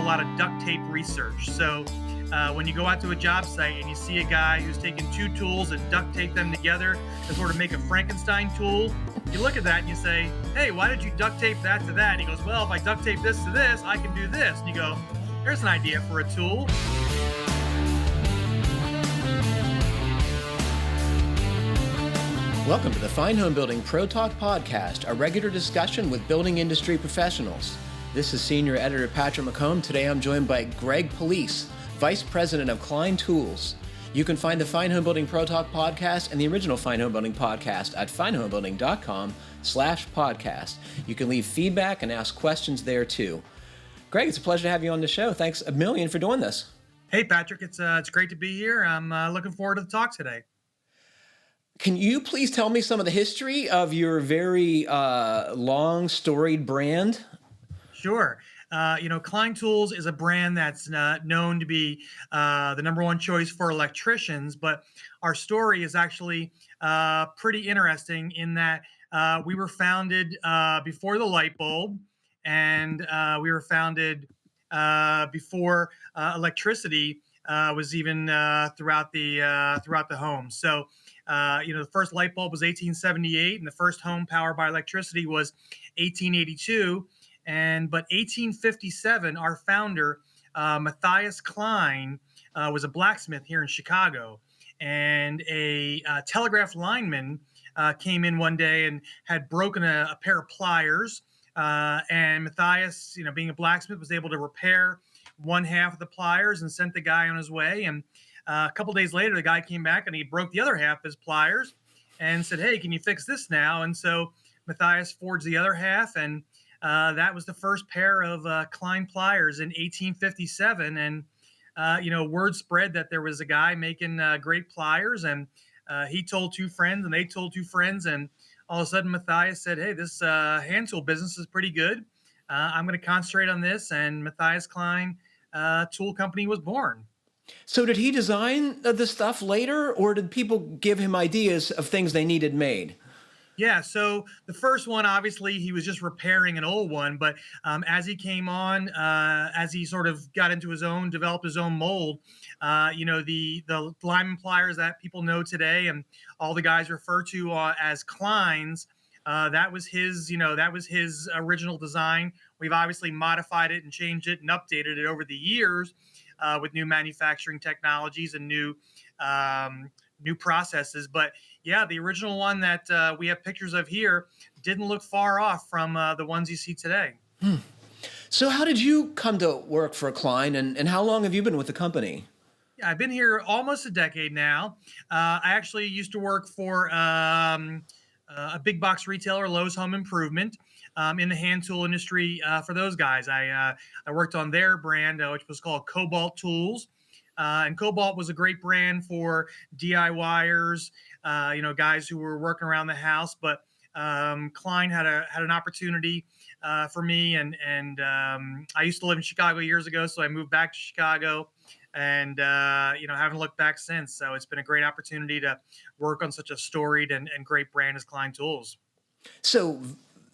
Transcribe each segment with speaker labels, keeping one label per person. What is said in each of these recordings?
Speaker 1: lot of duct tape research. So when you go out to a job site and you see a guy who's taken two tools and duct tape them together to sort of make a Frankenstein tool, you look at that and you say, hey, why did you duct tape that to that? And he goes, well, if I duct tape this to this, I can do this. And you go, there's an idea for a tool.
Speaker 2: Welcome to the Fine Homebuilding Pro Talk podcast, a regular discussion with building industry professionals. This is Senior Editor Patrick McComb. Today I'm joined by Greg Palese, Vice President of Klein Tools. You can find the Fine Homebuilding Pro Talk podcast and the original Fine Homebuilding podcast at finehomebuilding.com/podcast. You can leave feedback and ask questions there too. Greg, it's a pleasure to have you on the show. Thanks a million for doing this.
Speaker 1: Hey, Patrick, it's great to be here. I'm looking forward to the talk today.
Speaker 2: Can you please tell me some of the history of your very long, storied brand?
Speaker 1: Sure. Klein Tools is a brand that's known to be the number one choice for electricians, but our story is actually pretty interesting in that we were founded before the light bulb, and we were founded before electricity was even throughout the home. So, the first light bulb was 1878, and the first home powered by electricity was 1882. But 1857, our founder, Matthias Klein, was a blacksmith here in Chicago, and a telegraph lineman came in one day and had broken a pair of pliers. And Matthias, being a blacksmith, was able to repair one half of the pliers and sent the guy on his way. And a couple days later, the guy came back and he broke the other half of his pliers and said, hey, can you fix this now? And so Matthias forged the other half, and that was the first pair of Klein pliers in 1857. And, word spread that there was a guy making great pliers, and he told two friends, and they told two friends. And all of a sudden, Matthias said, hey, this hand tool business is pretty good. I'm going to concentrate on this. And Matthias Klein Tool Company was born.
Speaker 2: So did he design the stuff later, or did people give him ideas of things they needed made?
Speaker 1: Yeah, so the first one, obviously, he was just repairing an old one. But as he came on, as he sort of got into his own, developed his own mold, the lineman pliers that people know today and all the guys refer to as Kleins, that was his original design. We've obviously modified it and changed it and updated it over the years with new manufacturing technologies and new processes. But yeah, the original one that we have pictures of here didn't look far off from the ones you see today.
Speaker 2: So how did you come to work for Klein, and how long have you been with the company?
Speaker 1: Yeah, I've been here almost a decade now. I actually used to work for a big box retailer, Lowe's Home Improvement, in the hand tool industry for those guys. I worked on their brand, which was called Cobalt Tools. And Cobalt was a great brand for DIYers, guys who were working around the house. But Klein had an opportunity for me, and I used to live in Chicago years ago, so I moved back to Chicago, and haven't looked back since. So it's been a great opportunity to work on such a storied and great brand as Klein Tools.
Speaker 2: So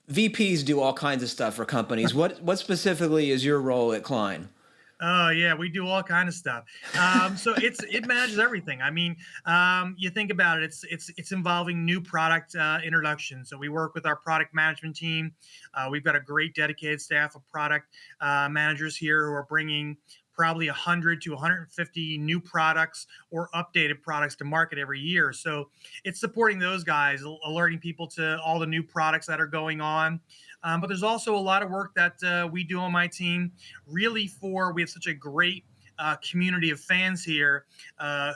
Speaker 2: VPs do all kinds of stuff for companies. What specifically is your role at Klein?
Speaker 1: Oh yeah, we do all kind of stuff. So it manages everything. I mean, you think about it, it's involving new product introduction. So we work with our product management team. We've got a great dedicated staff of product managers here who are bringing probably 100 to 150 new products or updated products to market every year. So it's supporting those guys, alerting people to all the new products that are going on. But there's also a lot of work that we do on my team, really we have such a great community of fans here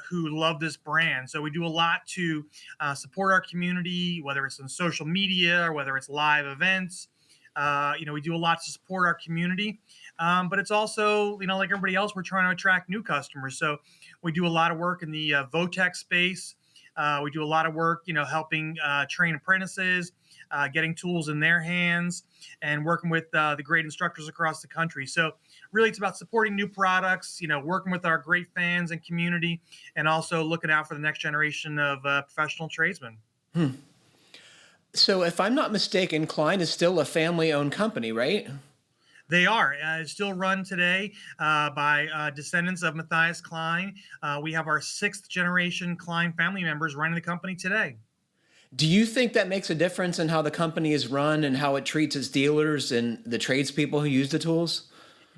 Speaker 1: who love this brand. So we do a lot to support our community, whether it's on social media or whether it's live events. We do a lot to support our community. But it's also, like everybody else, we're trying to attract new customers. So we do a lot of work in the VOTEC space. We do a lot of work, helping train apprentices, getting tools in their hands, and working with the great instructors across the country. So really, it's about supporting new products, working with our great fans and community, and also looking out for the next generation of professional tradesmen.
Speaker 2: So if I'm not mistaken, Klein is still a family-owned company, right?
Speaker 1: They are still run today by descendants of Matthias Klein. We have our sixth generation Klein family members running the company today.
Speaker 2: Do you think that makes a difference in how the company is run and how it treats its dealers and the tradespeople who use the tools?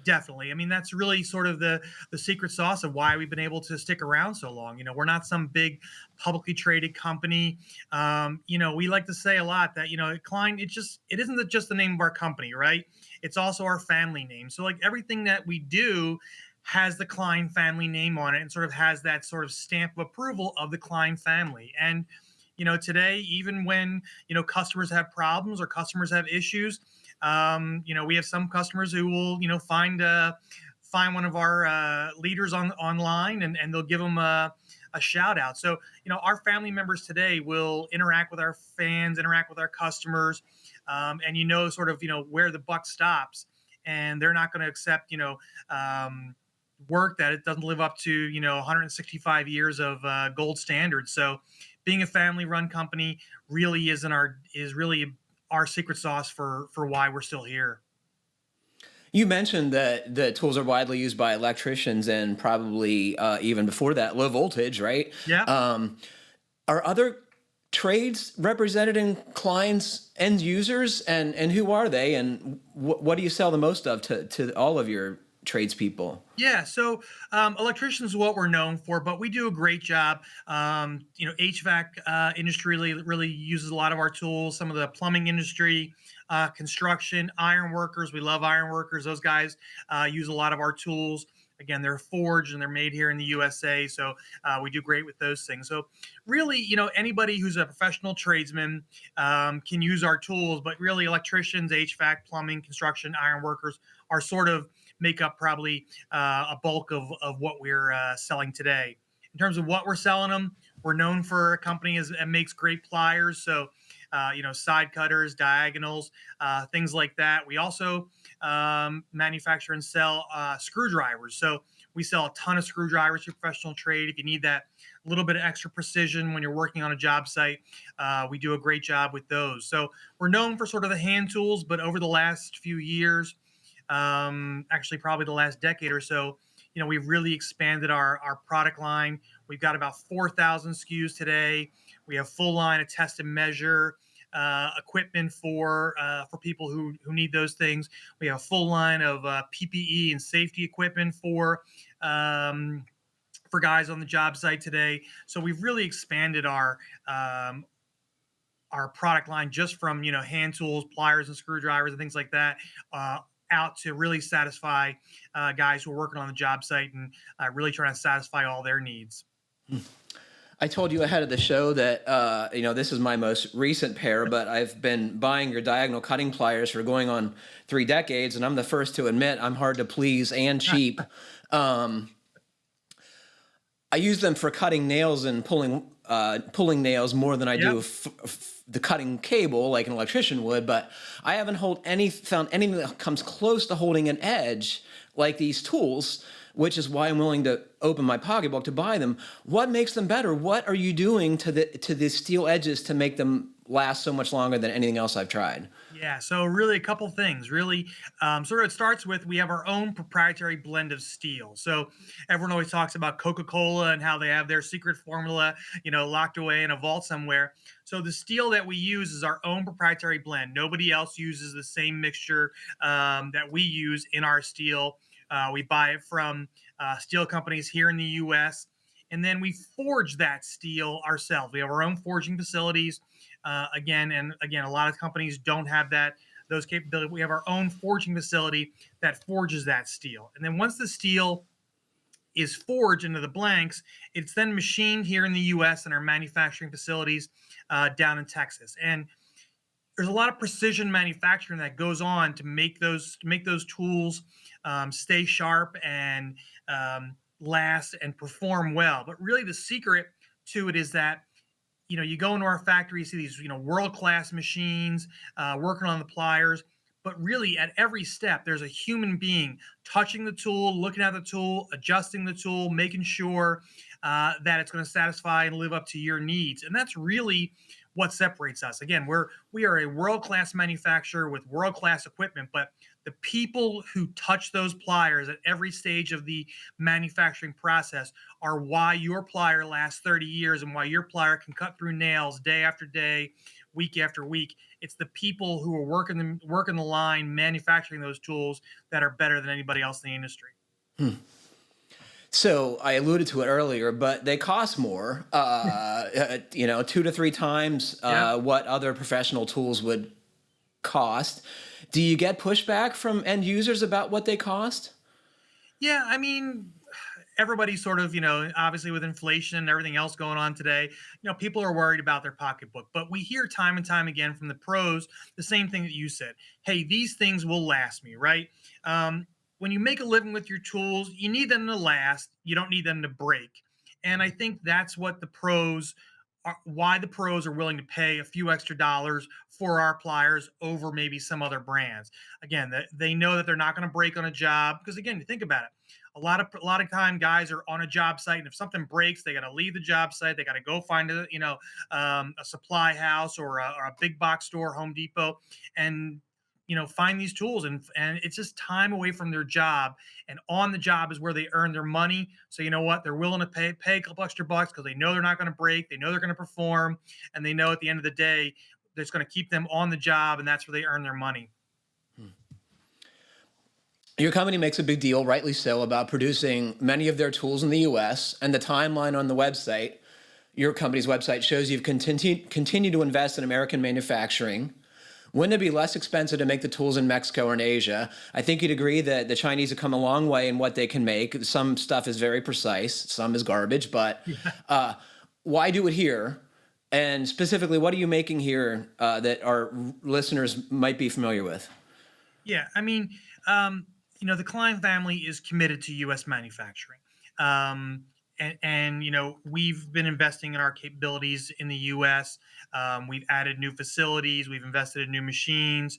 Speaker 1: Definitely. I mean, that's really sort of the secret sauce of why we've been able to stick around so long. We're not some big publicly traded company. We like to say a lot that Klein. It isn't just the name of our company, right? It's also our family name. So like everything that we do has the Klein family name on it, and sort of has that sort of stamp of approval of the Klein family. And today, even when customers have problems or customers have issues, we have some customers who will find one of our leaders online, and they'll give them a shout out. So our family members today will interact with our fans, interact with our customers, and sort of where the buck stops, and they're not going to accept work that it doesn't live up to 165 years of gold standards. So being a family run company really is really our secret sauce for why we're still here.
Speaker 2: You mentioned that the tools are widely used by electricians and probably even before that, low voltage, right?
Speaker 1: Yeah.
Speaker 2: Um, are other trades represented in Klein's end users, and who are they, and what do you sell the most of to all of your tradespeople?
Speaker 1: Yeah, so electricians is what we're known for, but we do a great job. HVAC industry really uses a lot of our tools. Some of the plumbing industry, construction, iron workers. We love iron workers. Those guys use a lot of our tools. Again, they're forged and they're made here in the USA, so we do great with those things. So, really, anybody who's a professional tradesman can use our tools, but really, electricians, HVAC, plumbing, construction, iron workers are sort of make up probably a bulk of what we're selling today. In terms of what we're selling them, we're known for a company that makes great pliers. So, side cutters, diagonals, things like that. We also manufacture and sell screwdrivers. So we sell a ton of screwdrivers to professional trade. If you need that little bit of extra precision when you're working on a job site, we do a great job with those. So we're known for sort of the hand tools, but over the last few years, actually probably the last decade or so, we've really expanded our product line. We've got about 4,000 SKUs today. We have full line of test and measure equipment for people who need those things. We have a full line of PPE and safety equipment for guys on the job site today. So we've really expanded our product line just from hand tools, pliers, and screwdrivers and things like that, out to really satisfy guys who are working on the job site, and really trying to satisfy all their needs.
Speaker 2: I told you ahead of the show that this is my most recent pair, but I've been buying your diagonal cutting pliers for going on 3 decades, and I'm the first to admit I'm hard to please and cheap. I use them for cutting nails and pulling nails more than I do the cutting cable like an electrician would, but I haven't found anything that comes close to holding an edge like these tools, which is why I'm willing to open my pocketbook to buy them. What makes them better? What are you doing to the steel edges to make them last so much longer than anything else I've tried?
Speaker 1: Yeah, so really a couple things. Really, sort of it starts with we have our own proprietary blend of steel. So everyone always talks about Coca-Cola and how they have their secret formula, locked away in a vault somewhere. So the steel that we use is our own proprietary blend. Nobody else uses the same mixture that we use in our steel. We buy it from steel companies here in the U.S., and then we forge that steel ourselves. We have our own forging facilities. Again, a lot of companies don't have those capabilities. We have our own forging facility that forges that steel. And then once the steel is forged into the blanks, it's then machined here in the U.S. in our manufacturing facilities down in Texas. And there's a lot of precision manufacturing that goes on to make those tools stay sharp and last and perform well. But really, the secret to it is that you go into our factory, you see these world-class machines working on the pliers, but really at every step there's a human being touching the tool, looking at the tool, adjusting the tool, making sure that it's going to satisfy and live up to your needs. And that's really what separates us. Again, we are a world-class manufacturer with world-class equipment, but the people who touch those pliers at every stage of the manufacturing process are why your plier lasts 30 years and why your plier can cut through nails day after day, week after week. It's the people who are working the line, manufacturing those tools that are better than anybody else in the industry.
Speaker 2: So I alluded to it earlier, but they cost more, 2 to 3 times
Speaker 1: Yeah.
Speaker 2: what other professional tools would cost. Do you get pushback from end users about what they cost?
Speaker 1: Yeah, I mean, everybody's sort of, obviously with inflation and everything else going on today, people are worried about their pocketbook. But we hear time and time again from the pros the same thing that you said. Hey, these things will last me, right? When you make a living with your tools, you need them to last. You don't need them to break. And I think that's what the pros are, why the pros are willing to pay a few extra dollars for our pliers over maybe some other brands. Again, they know that they're not going to break on a job because again, you think about it. A lot of time guys are on a job site and if something breaks they got to leave the job site, they got to go find a supply house or a big box store, Home Depot, and find these tools, and it's just time away from their job, and on the job is where they earn their money. So you know what, they're willing to pay a couple extra bucks because they know they're not going to break, they know they're going to perform, and they know at the end of the day that's going to keep them on the job, and that's where they earn their money.
Speaker 2: Your company makes a big deal, rightly so, about producing many of their tools in the US, and the timeline on the website, your company's website, shows you've continued to invest in American manufacturing. Wouldn't it be less expensive to make the tools in Mexico or in Asia? I think you'd agree that the Chinese have come a long way in what they can make. Some stuff is very precise, some is garbage, but why do it here? And specifically, what are you making here that our listeners might be familiar with?
Speaker 1: Yeah, I mean, the Klein family is committed to U.S. manufacturing. And we've been investing in our capabilities in the U.S. We've added new facilities, we've invested in new machines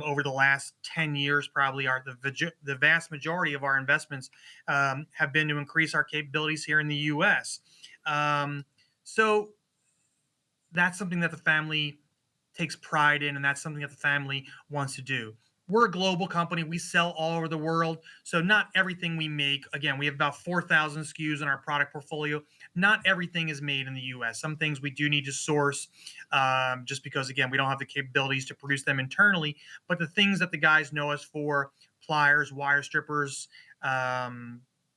Speaker 1: over the last 10 years. Probably the vast majority of our investments have been to increase our capabilities here in the U.S. So that's something that the family takes pride in, and that's something that the family wants to do. We're a global company. We sell all over the world. So not everything we make, again, we have about 4,000 SKUs in our product portfolio. Not everything is made in the US. Some things we do need to source just because, again, we don't have the capabilities to produce them internally. But the things that the guys know us for, pliers, wire strippers,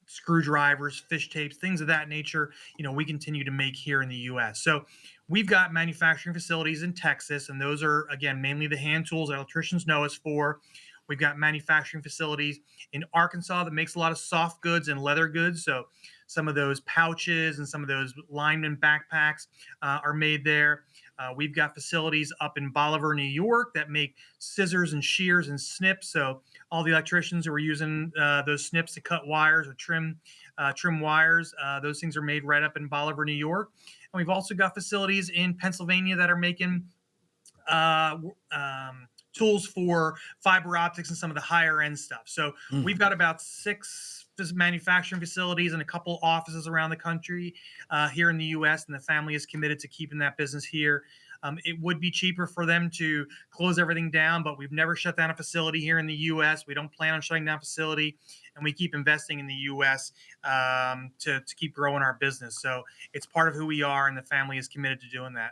Speaker 1: screwdrivers, fish tapes, things of that nature, we continue to make here in the US. So we've got manufacturing facilities in Texas, and those are, again, mainly the hand tools that electricians know us for. We've got manufacturing facilities in Arkansas that makes a lot of soft goods and leather goods. So some of those pouches and some of those lineman backpacks are made there. We've got facilities up in Bolivar, New York that make scissors and shears and snips. So all the electricians who are using those snips to cut wires or trim wires, those things are made right up in Bolivar, New York. And we've also got facilities in Pennsylvania that are making tools for fiber optics and some of the higher end stuff. So we've got about 6 manufacturing facilities and a couple offices around the country here in the U.S. And the family is committed to keeping that business here. It would be cheaper for them to close everything down, but we've never shut down a facility here in the U.S. We don't plan on shutting down a facility, and we keep investing in the U.S. To keep growing our business. So it's part of who we are, and the family is committed to doing that.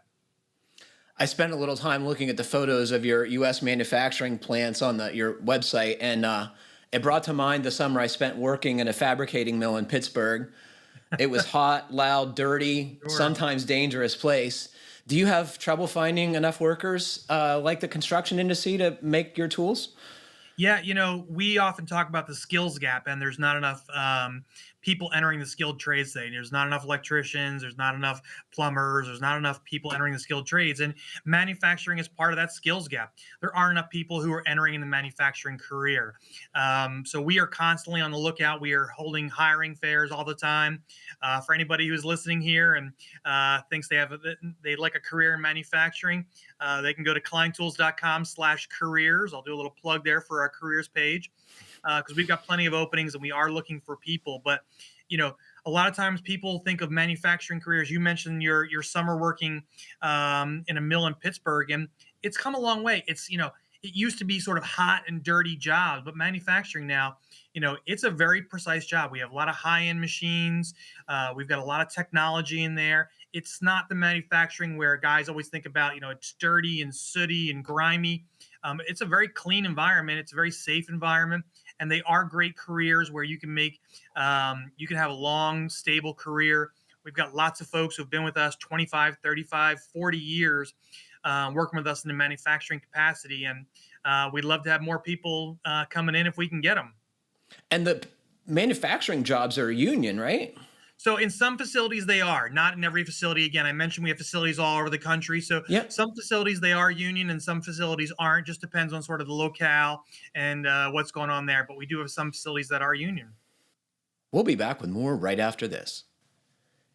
Speaker 2: I spent a little time looking at the photos of your U.S. manufacturing plants on your website, and it brought to mind the summer I spent working in a fabricating mill in Pittsburgh. It was hot, loud, dirty,
Speaker 1: Sure.
Speaker 2: sometimes dangerous place. Do you have trouble finding enough workers like the construction industry to make your tools?
Speaker 1: Yeah, we often talk about the skills gap, and there's not enough people entering the skilled trades today. There's not enough electricians, there's not enough plumbers, there's not enough people entering the skilled trades, and manufacturing is part of that skills gap. There aren't enough people who are entering in the manufacturing career. So we are constantly on the lookout. We are holding hiring fairs all the time. For anybody who's listening here and thinks they like a career in manufacturing, they can go to kleintools.com/careers. I'll do a little plug there for our careers page because we've got plenty of openings and we are looking for people. But, a lot of times people think of manufacturing careers. You mentioned your summer working in a mill in Pittsburgh, and it's come a long way. It's, it used to be sort of hot and dirty jobs, but manufacturing now, it's a very precise job. We have a lot of high-end machines. We've got a lot of technology in there. It's not the manufacturing where guys always think about, it's dirty and sooty and grimy. It's a very clean environment. It's a very safe environment, and they are great careers where you can have a long, stable career. We've got lots of folks who've been with us 25, 35, 40 years, working with us in the manufacturing capacity. And we'd love to have more people coming in if we can get them.
Speaker 2: And the manufacturing jobs are union, right?
Speaker 1: So in some facilities they are, not in every facility. Again, I mentioned we have facilities all over the country. So
Speaker 2: Yep.
Speaker 1: some facilities they are union and some facilities aren't. Just depends on sort of the locale and what's going on there. But we do have some facilities that are union.
Speaker 2: We'll be back with more right after this.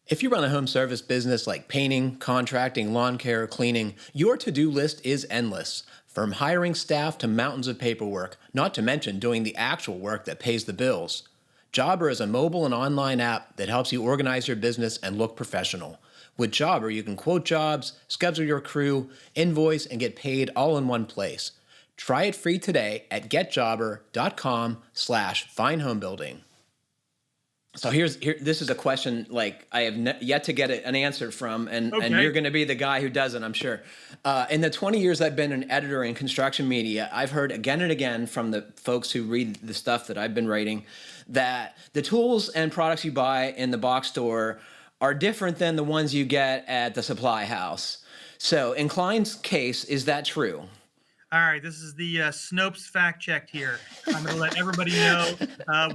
Speaker 2: If you run a home service business like painting, contracting, lawn care, or cleaning, your to-do list is endless. From hiring staff to mountains of paperwork, not to mention doing the actual work that pays the bills. Jobber is a mobile and online app that helps you organize your business and look professional. With Jobber, you can quote jobs, schedule your crew, invoice, and get paid all in one place. Try it free today at getjobber.com/Fine Homebuilding. So this is a question like I have yet to get an answer from, and you're going to be the guy who does it, I'm sure. In the 20 years I've been an editor in construction media, I've heard again and again from the folks who read the stuff that I've been writing that the tools and products you buy in the box store are different than the ones you get at the supply house. So in Klein's case, is that true?
Speaker 1: All right, this is the Snopes fact check here. I'm going to let everybody know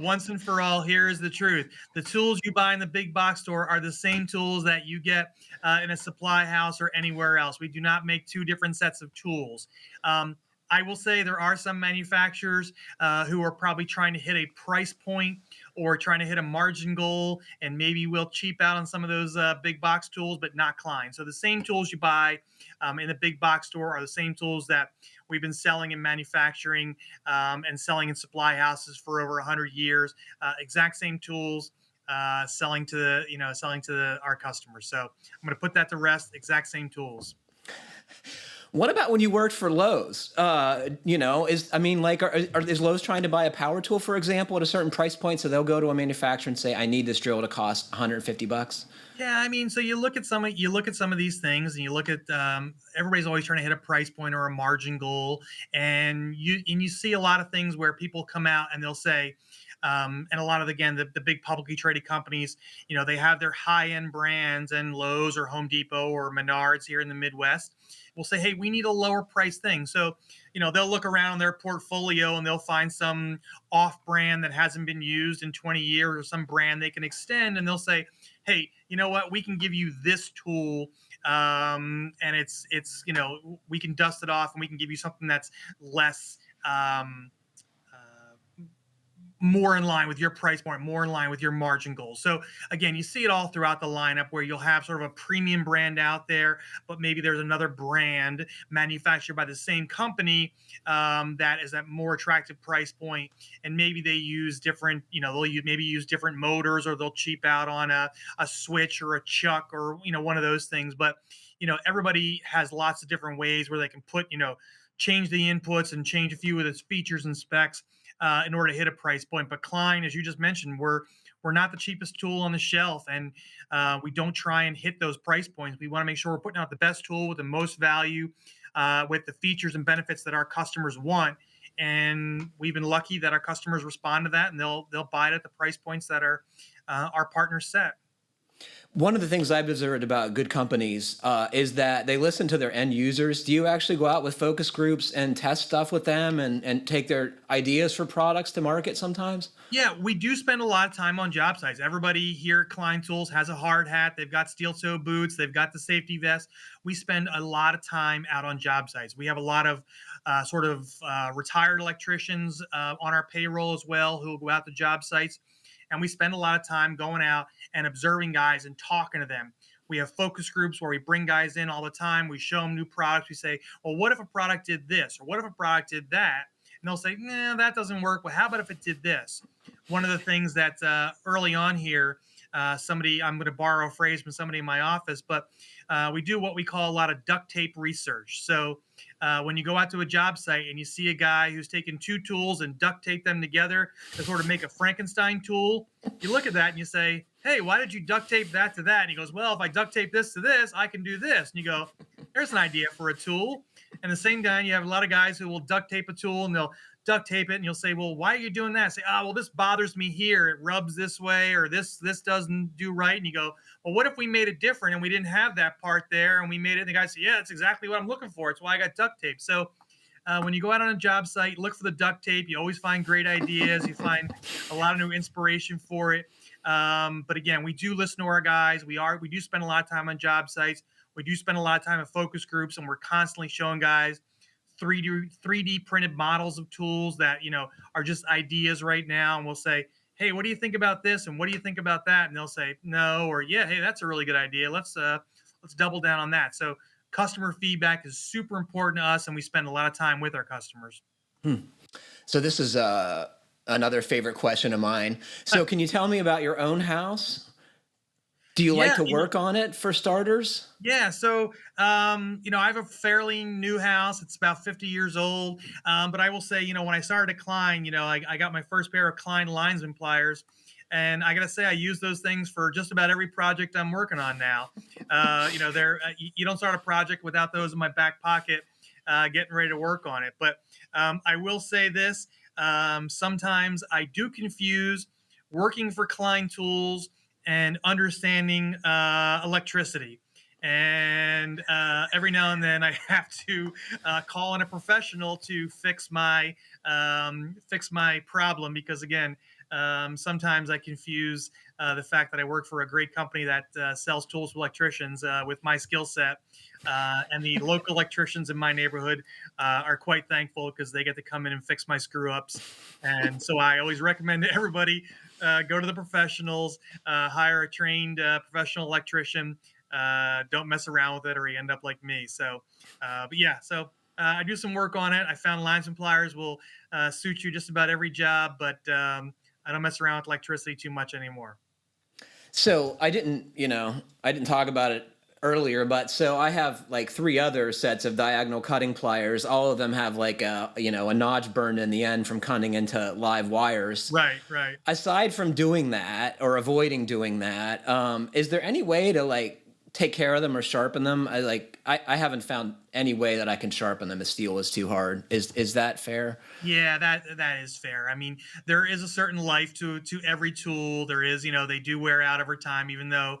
Speaker 1: once and for all, here is the truth. The tools you buy in the big box store are the same tools that you get in a supply house or anywhere else. We do not make two different sets of tools. I will say there are some manufacturers who are probably trying to hit a price point or trying to hit a margin goal, and maybe will cheap out on some of those big box tools, but not Klein. So the same tools you buy in the big box store are the same tools that we've been selling in manufacturing and selling in supply houses for over 100 years. Exact same tools. Selling to our customers. So I'm going to put that to rest. Exact same tools.
Speaker 2: What about when you worked for Lowe's? Is Lowe's trying to buy a power tool, for example, at a certain price point, so they'll go to a manufacturer and say, "I need this drill to cost $150."
Speaker 1: Yeah, I mean, so you look at some of these things, and you look at everybody's always trying to hit a price point or a margin goal, and you see a lot of things where people come out and they'll say. And a lot of, again, the big publicly traded companies, they have their high-end brands, and Lowe's or Home Depot or Menards here in the Midwest will say, hey, we need a lower price thing. So, they'll look around their portfolio and they'll find some off brand that hasn't been used in 20 years or some brand they can extend. And they'll say, hey, you know what, we can give you this tool. And it's we can dust it off and we can give you something that's less, more in line with your price point, more in line with your margin goals. So again, you see it all throughout the lineup where you'll have sort of a premium brand out there, but maybe there's another brand manufactured by the same company that is at more attractive price point. And maybe they use different, they'll use different motors, or they'll cheap out on a switch or a chuck or, one of those things. But, everybody has lots of different ways where they can put, change the inputs and change a few of its features and specs in order to hit a price point. But Klein, as you just mentioned, we're not the cheapest tool on the shelf, and we don't try and hit those price points. We want to make sure we're putting out the best tool with the most value, with the features and benefits that our customers want. And we've been lucky that our customers respond to that, and they'll buy it at the price points that our partners set.
Speaker 2: One of the things I've observed about good companies is that they listen to their end users. Do you actually go out with focus groups and test stuff with them and take their ideas for products to market sometimes?
Speaker 1: Yeah, we do spend a lot of time on job sites. Everybody here at Klein Tools has a hard hat. They've got steel toe boots. They've got the safety vest. We spend a lot of time out on job sites. We have a lot of retired electricians on our payroll as well who will go out to job sites. And we spend a lot of time going out and observing guys and talking to them. We have focus groups where we bring guys in all the time. We show them new products. We say, well, what if a product did this? Or what if a product did that? And they'll say, nah, that doesn't work. Well, how about if it did this? One of the things that early on here, somebody, I'm going to borrow a phrase from somebody in my office, but we do what we call a lot of duct tape research. So when you go out to a job site and you see a guy who's taken two tools and duct taped them together to sort of make a Frankenstein tool, you look at that and you say, hey, why did you duct tape that to that? And he goes, well, if I duct tape this to this, I can do this. And you go, there's an idea for a tool. And the same guy, you have a lot of guys who will duct tape a tool and they'll duct tape it, and you'll say, well, why are you doing that? Say, oh, well, this bothers me here. It rubs this way, or this doesn't do right. And you go, well, what if we made it different and we didn't have that part there and we made it? And the guy said, yeah, that's exactly what I'm looking for. It's why I got duct tape. So when you go out on a job site, look for the duct tape. You always find great ideas. You find a lot of new inspiration for it. But again, we do listen to our guys. We do spend a lot of time on job sites. We do spend a lot of time at focus groups, and we're constantly showing guys 3D printed models of tools that, are just ideas right now. And we'll say, hey, what do you think about this? And what do you think about that? And they'll say no, or yeah, hey, that's a really good idea. Let's double down on that. So customer feedback is super important to us, and we spend a lot of time with our customers.
Speaker 2: So this is another favorite question of mine. So can you tell me about your own house? Do you like to work on it, for starters?
Speaker 1: Yeah. So, I have a fairly new house. It's about 50 years old. But I will say, when I started at Klein, I got my first pair of Klein linesman pliers. And I got to say, I use those things for just about every project I'm working on now. You don't start a project without those in my back pocket, getting ready to work on it. But I will say this, sometimes I do confuse working for Klein Tools and understanding electricity. And every now and then I have to call in a professional to fix my problem, because again, sometimes I confuse the fact that I work for a great company that sells tools to electricians with my skill set. And the local electricians in my neighborhood are quite thankful because they get to come in and fix my screw ups. And so I always recommend to everybody, go to the professionals, hire a trained professional electrician. Don't mess around with it or you end up like me. So, but yeah, so I do some work on it. I found linesman pliers will suit you just about every job, but I don't mess around with electricity too much anymore.
Speaker 2: So I didn't talk about it earlier, but so I have like 3 other sets of diagonal cutting pliers. All of them have like a notch burned in the end from cutting into live wires.
Speaker 1: Right, right.
Speaker 2: Aside from doing that or avoiding doing that, is there any way to like take care of them or sharpen them? I haven't found any way that I can sharpen them if steel is too hard. Is that fair?
Speaker 1: Yeah, that is fair. I mean, there is a certain life to every tool. There is, they do wear out over time, even though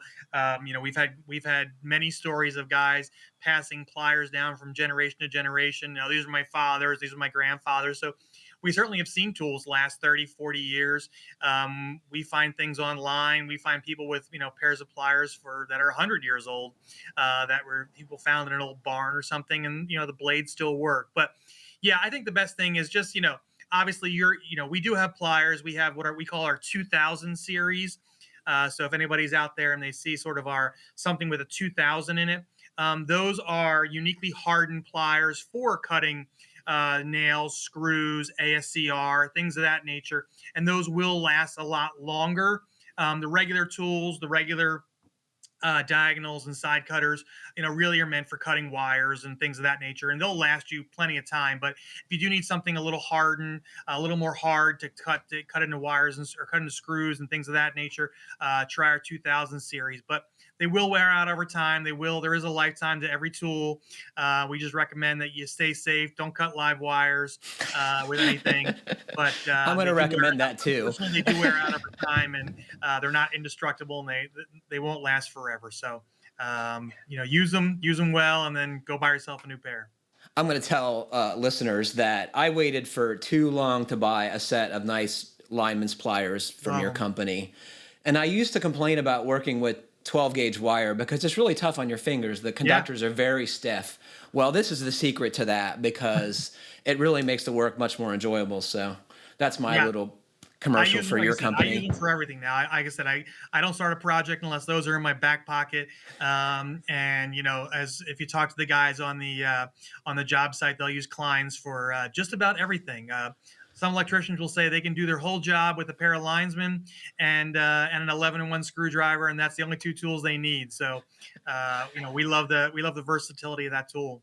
Speaker 1: we've had many stories of guys passing pliers down from generation to generation. These are my fathers, these are my grandfathers. So we certainly have seen tools last 30, 40 years. We find things online. We find people with, pairs of pliers that are 100 years old, that were people found in an old barn or something, and, the blades still work. But yeah, I think the best thing is just, obviously we do have pliers. We have what we call our 2000 series. So if anybody's out there and they see sort of something with a 2000 in it, those are uniquely hardened pliers for cutting nails, screws, ASCR, things of that nature. And those will last a lot longer. The regular tools, the regular diagonals and side cutters, really are meant for cutting wires and things of that nature, and they'll last you plenty of time. But if you do need something a little hardened, a little more hard to cut into wires or cut into screws and things of that nature, try our 2000 series. But they will wear out over time. There is a lifetime to every tool. We just recommend that you stay safe. Don't cut live wires with anything. But
Speaker 2: I'm going to recommend that too.
Speaker 1: They do wear out over time, and they're not indestructible, and they won't last forever. So, use them well, and then go buy yourself a new pair.
Speaker 2: I'm going to tell listeners that I waited for too long to buy a set of nice lineman's pliers from your company. And I used to complain about working with 12 gauge wire because it's really tough on your fingers. The conductors are very stiff. Well, this is the secret to that because it really makes the work much more enjoyable. So that's my little commercial for your company.
Speaker 1: I use them for everything now. Like I said, I don't start a project unless those are in my back pocket. And as if you talk to the guys on the job site, they'll use Kleins for just about everything. some electricians will say they can do their whole job with a pair of linesmen and an 11-in-1 screwdriver, and that's the only two tools they need. So, we love the versatility of that tool.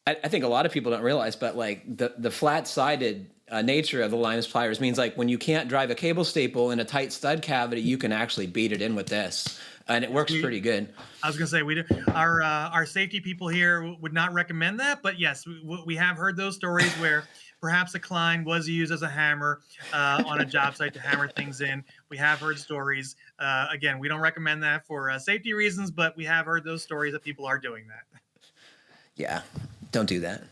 Speaker 2: I think a lot of people don't realize, but like the flat-sided nature of the Linus pliers means like when you can't drive a cable staple in a tight stud cavity, you can actually beat it in with this, and it works pretty good.
Speaker 1: I was gonna say our safety people here would not recommend that, but yes, we have heard those stories where perhaps a Klein was used as a hammer on a job site to hammer things in. We have heard stories. Again, we don't recommend that for safety reasons, but we have heard those stories that people are doing that.
Speaker 2: Yeah, don't do that.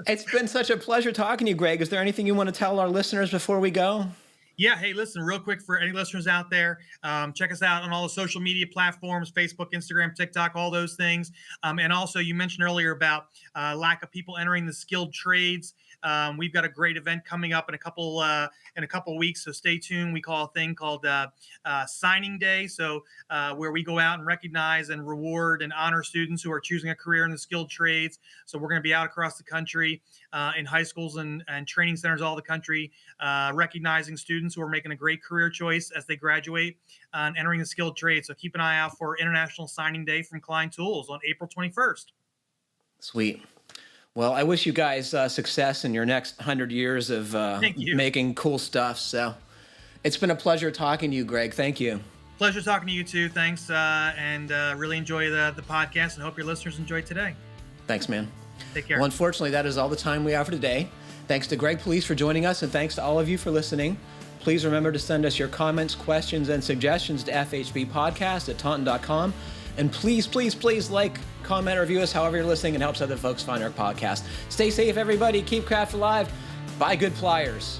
Speaker 2: It's been such a pleasure talking to you, Greg. Is there anything you want to tell our listeners before we go?
Speaker 1: Yeah. Hey, listen, real quick for any listeners out there, check us out on all the social media platforms, Facebook, Instagram, TikTok, all those things. And also you mentioned earlier about lack of people entering the skilled trades. We've got a great event coming up in a couple weeks, so stay tuned. We call a thing called Signing Day, so where we go out and recognize and reward and honor students who are choosing a career in the skilled trades. So we're going to be out across the country in high schools and training centers all the country, recognizing students who are making a great career choice as they graduate and entering the skilled trade. So keep an eye out for International Signing Day from Klein Tools on April 21st.
Speaker 2: Sweet. Well, I wish you guys success in your next 100 years of making cool stuff. So it's been a pleasure talking to you, Greg. Thank you.
Speaker 1: Pleasure talking to you too. Thanks. And really enjoy the podcast and hope your listeners enjoyed today.
Speaker 2: Thanks, man.
Speaker 1: Take care.
Speaker 2: Well, unfortunately, that is all the time we have for today. Thanks to Greg Palese for joining us, and thanks to all of you for listening. Please remember to send us your comments, questions, and suggestions to fhbpodcast@taunton.com. And please, please, please like, comment, or review us however you're listening. It helps other folks find our podcast. Stay safe, everybody. Keep craft alive. Buy good pliers.